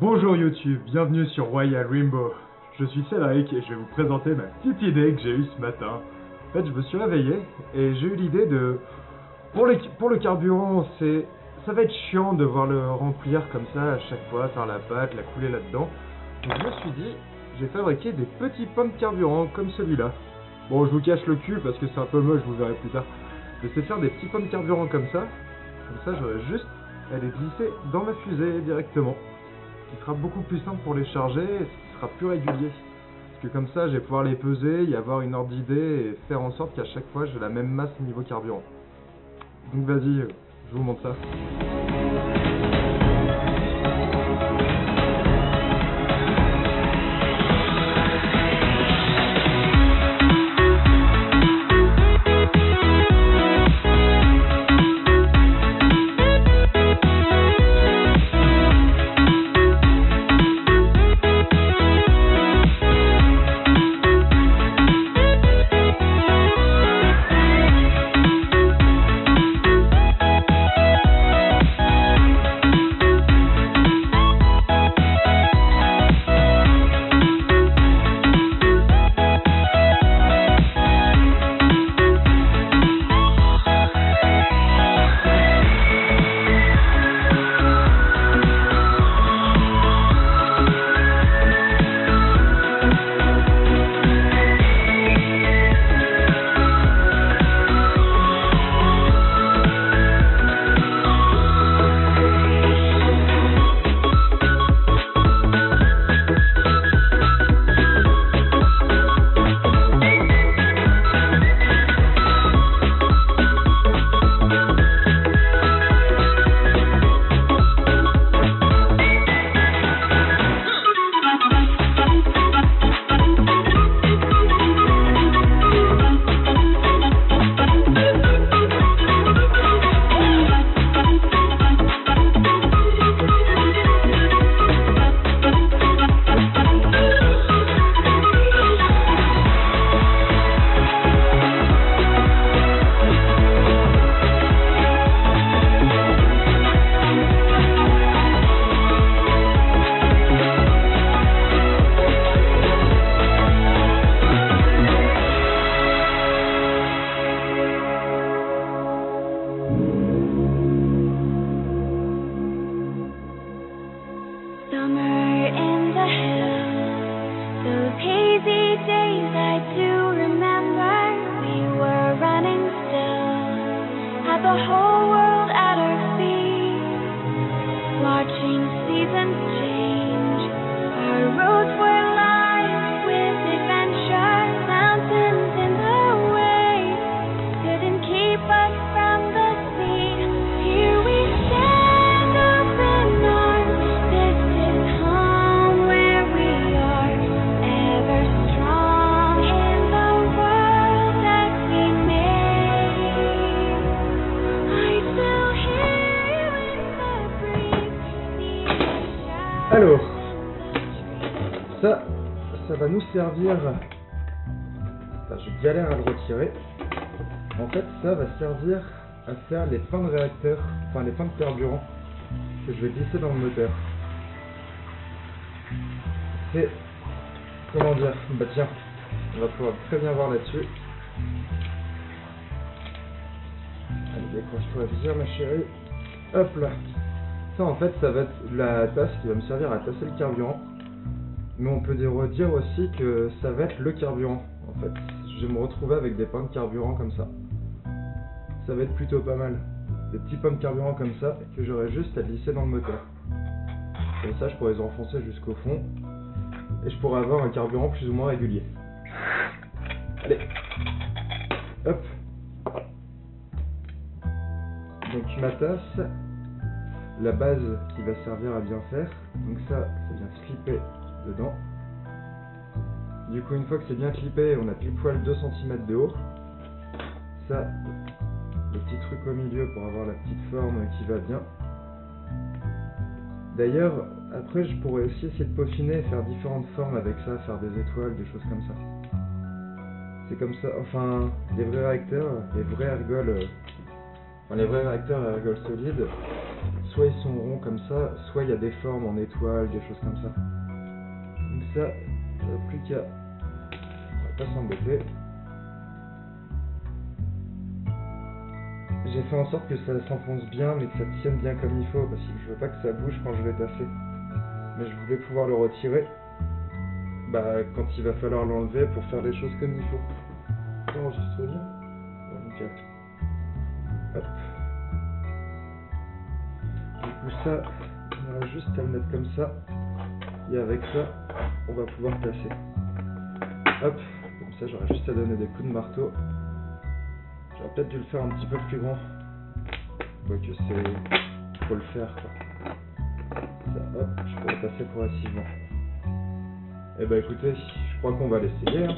Bonjour YouTube, bienvenue sur Royal Rainbow. Je suis Cédric et je vais vous présenter ma petite idée que j'ai eue ce matin. En fait, je me suis réveillé et j'ai eu l'idée de... Pour le carburant, ça va être chiant de devoir le remplir comme ça à chaque fois, faire la pâte, la couler là-dedans. Donc je me suis dit, j'ai fabriqué des petits pommes de carburant comme celui-là. Bon, je vous cache le cul parce que c'est un peu moche, vous verrez plus tard. Je sais faire des petits pommes de carburant comme ça j'aurai juste à les glisser dans ma fusée directement. Ce qui sera beaucoup plus simple pour les charger et ce sera plus régulier. Parce que comme ça, je vais pouvoir les peser, y avoir une ordre d'idée et faire en sorte qu'à chaque fois, j'ai la même masse niveau carburant. Donc vas-y, je vous montre ça. Summer in the hills, those hazy days I do remember. We were running still, had the whole world at our feet, watching seasons change. Our roads were lined with adventure, mountains in the way couldn't keep us from the sea. Here we stand, open arms. This is home where we are, ever strong in the world that we made. I still hear you in the breeze. Alors, ça va nous servir... Enfin, je galère à le retirer. En fait, ça va servir à faire les fins de réacteur, enfin les fins de carburant que je vais glisser dans le moteur. C'est... Comment dire? Bah tiens, on va pouvoir très bien voir là-dessus. Allez, décroche-toi bien ma chérie. Hop là. Ça en fait, ça va être la tasse qui va me servir à tasser le carburant. Mais on peut dire aussi que ça va être le carburant. En fait, je vais me retrouver avec des pommes de carburant comme ça. Ça va être plutôt pas mal. Des petits pommes de carburant comme ça que j'aurai juste à glisser dans le moteur. Comme ça, je pourrais les enfoncer jusqu'au fond. Et je pourrais avoir un carburant plus ou moins régulier. Allez. Hop. Donc ma tasse, la base qui va servir à bien faire. Donc ça vient se clipper dedans. Du coup, une fois que c'est bien clippé, on a pile poil 2 cm de haut. Ça, le petit truc au milieu pour avoir la petite forme qui va bien. D'ailleurs, après je pourrais aussi essayer de peaufiner et faire différentes formes avec ça, faire des étoiles, des choses comme ça. C'est comme ça, enfin, les vrais réacteurs, les vraies ergols Enfin, les vrais réacteurs à ergols solides, soit ils sont ronds comme ça, soit il y a des formes en étoiles, des choses comme ça. Donc ça va plus qu'à... On va pas s'embêter. J'ai fait en sorte que ça s'enfonce bien, mais que ça tienne bien comme il faut, parce que je veux pas que ça bouge quand je vais tasser. Mais je voulais pouvoir le retirer quand il va falloir l'enlever pour faire les choses comme il faut. Ça enregistre bien. Ouais, nickel. Hop. Du coup ça, on aura juste à le mettre comme ça. Et avec ça, on va pouvoir tasser. Hop, comme ça j'aurai juste à donner des coups de marteau. J'aurais peut-être dû le faire un petit peu plus grand. Quoique c'est... faut le faire quoi. Ça, hop, je pourrais passer progressivement. Eh ben écoutez, je crois qu'on va l'essayer. Hein.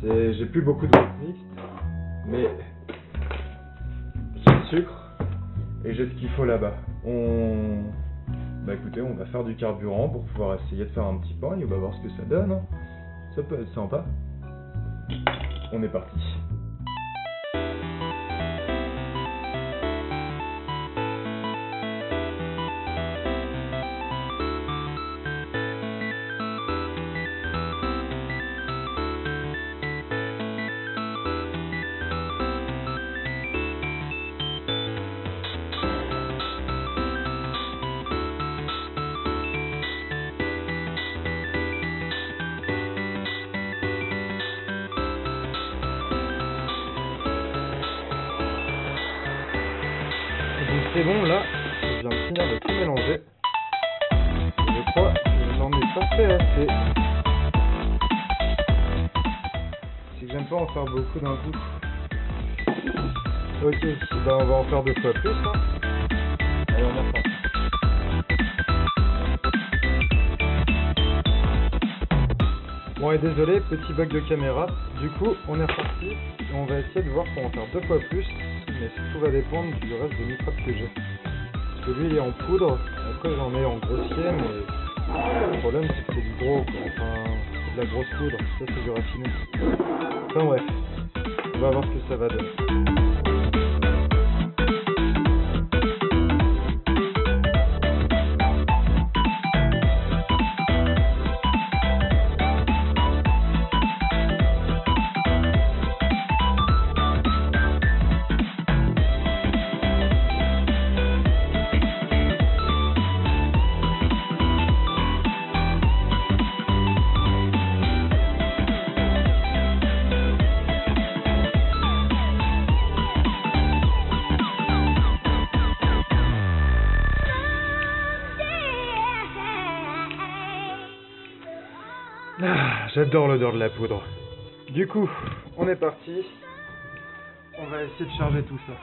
J'ai plus beaucoup de boîtes mixtes, mais j'ai le sucre et j'ai ce qu'il faut là-bas. Écoutez, on va faire du carburant pour pouvoir essayer de faire un petit pain et on va voir ce que ça donne. Hein. Ça peut être sympa. On est parti. C'est bon, là, je viens de finir de tout mélanger. Je crois que je n'en ai pas fait assez. C'est que j'aime pas en faire beaucoup d'un coup. Ok, on va en faire 2 fois plus. Hein. Allez, on est reparti. Bon, et désolé, petit bug de caméra. Du coup, on est reparti et on va essayer de voir pour en faire 2 fois plus. Mais tout va dépendre du reste de microbes que j'ai. Parce que lui il est en poudre, après j'en ai en grossier, mais le problème c'est que c'est du gros, quoi. Enfin c'est de la grosse poudre, ça c'est du raffiné. Enfin bref, on va voir ce que ça va donner. J'adore l'odeur de la poudre. Du coup, on est parti. On va essayer de charger tout ça.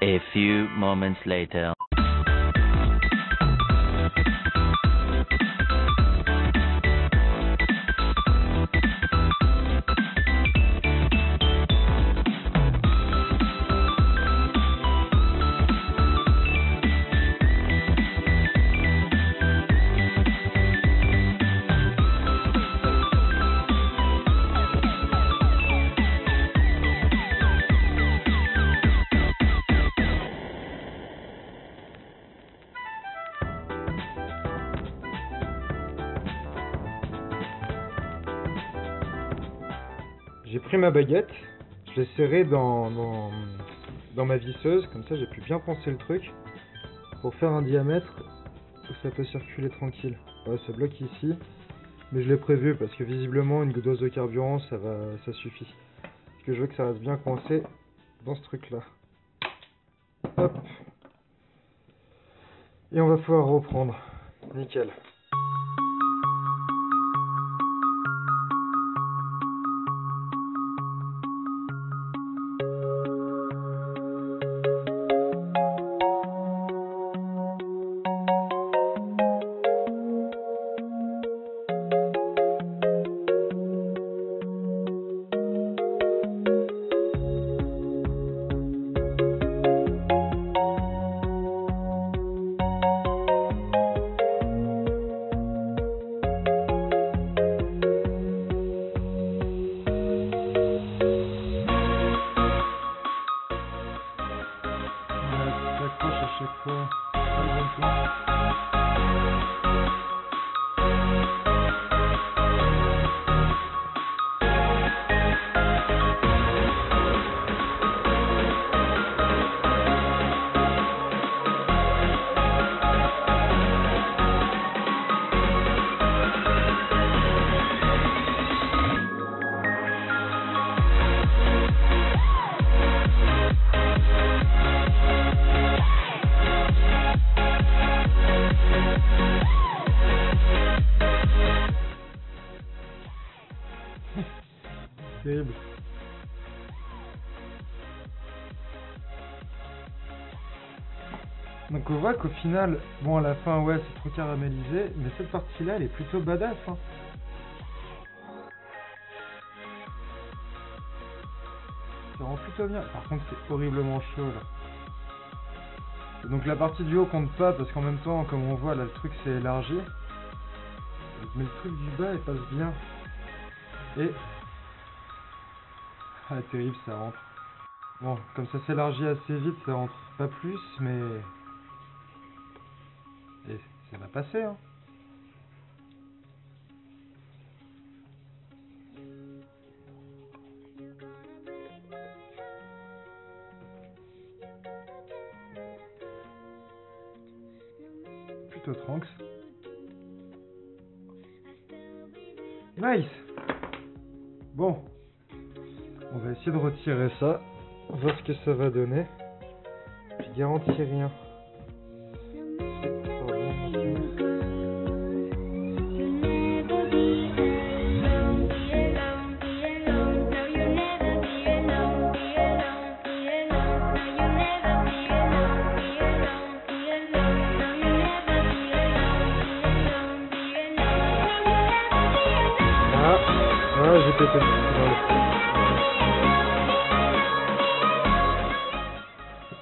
A few moments later. J'ai pris ma baguette, je l'ai serrée dans ma visseuse, comme ça j'ai pu bien poncer le truc pour faire un diamètre où ça peut circuler tranquille. Ouais, ça bloque ici, mais je l'ai prévu parce que visiblement une dose de carburant ça suffit. que je veux que ça reste bien coincé dans ce truc là. Hop. Et on va pouvoir reprendre. Nickel. Chaque fois, pas le bon point. Terrible. Donc on voit qu'au final, bon à la fin ouais c'est trop caramélisé, mais cette partie là elle est plutôt badass hein. Ça rend plutôt bien, par contre c'est horriblement chaud là. Et donc la partie du haut compte pas parce qu'en même temps comme on voit là le truc s'est élargi. Mais le truc du bas il passe bien. Et... ah terrible ça rentre. Bon comme ça s'élargit assez vite ça rentre pas plus mais... et ça va passer hein. Plutôt tranks. Nice. Bon. On va essayer de retirer ça. Voir ce que ça va donner. Je garantis rien. Ah, j'ai pété le...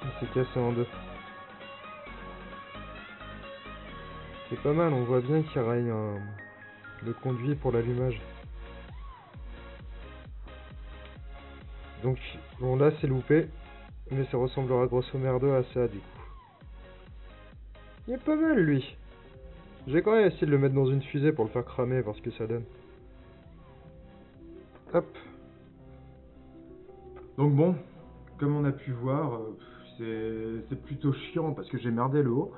Il s'est cassé en deux. C'est pas mal, on voit bien qu'il y aura le conduit pour l'allumage. Donc, bon là c'est loupé, mais ça ressemblera grosso merdo à ça du coup. Il est pas mal lui. J'ai quand même essayé de le mettre dans une fusée pour le faire cramer, voir ce que ça donne. Hop. Donc bon, comme on a pu voir, c'est plutôt chiant parce que j'ai merdé le haut.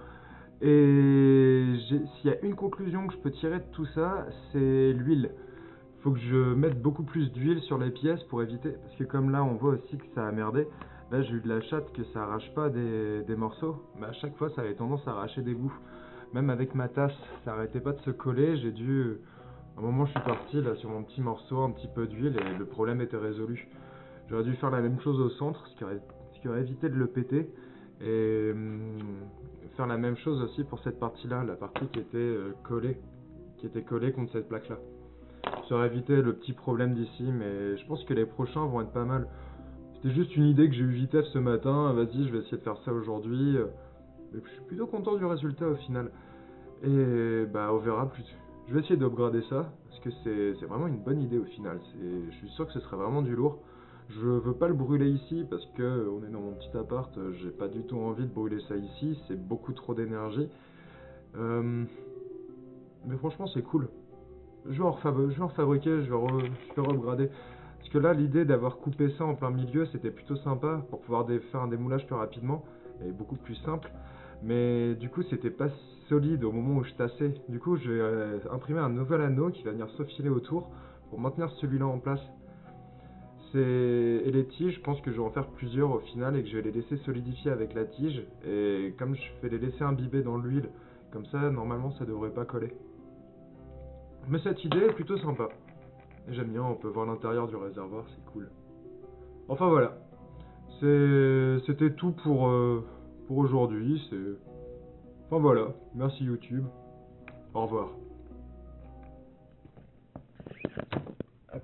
Et s'il y a une conclusion que je peux tirer de tout ça, c'est l'huile. Faut que je mette beaucoup plus d'huile sur les pièces pour éviter, parce que comme là on voit aussi que ça a merdé, là j'ai eu de la chatte que ça arrache pas des morceaux, mais à chaque fois ça avait tendance à arracher des bouts. Même avec ma tasse, ça arrêtait pas de se coller, j'ai dû... À un moment je suis parti là sur mon petit morceau, un petit peu d'huile et le problème était résolu. J'aurais dû faire la même chose au centre, ce qui aurait évité de le péter. Et faire la même chose aussi pour cette partie là, la partie qui était collée contre cette plaque là. Ça aurait évité le petit problème d'ici, mais je pense que les prochains vont être pas mal. C'était juste une idée que j'ai eu vitef ce matin, vas-y je vais essayer de faire ça aujourd'hui. Et je suis plutôt content du résultat au final. Et bah on verra plus. Je vais essayer d'upgrader ça, parce que c'est vraiment une bonne idée au final. Je suis sûr que ce serait vraiment du lourd. Je veux pas le brûler ici, parce que on est dans mon petit appart, j'ai pas du tout envie de brûler ça ici, c'est beaucoup trop d'énergie. Mais franchement c'est cool. Je vais en fabriquer, je vais upgrader. Parce que là l'idée d'avoir coupé ça en plein milieu, c'était plutôt sympa, pour pouvoir faire un démoulage plus rapidement, et beaucoup plus simple. Mais du coup c'était pas solide au moment où je tassais. Du coup j'ai imprimé un nouvel anneau qui va venir se filer autour pour maintenir celui-là en place. Et les tiges, je pense que je vais en faire plusieurs au final et que je vais les laisser solidifier avec la tige. Et comme je vais les laisser imbiber dans l'huile, comme ça, normalement, ça devrait pas coller. Mais cette idée est plutôt sympa. J'aime bien, on peut voir l'intérieur du réservoir, c'est cool. Enfin voilà. C'était tout pour aujourd'hui. Enfin voilà. Merci YouTube. Au revoir. Hop.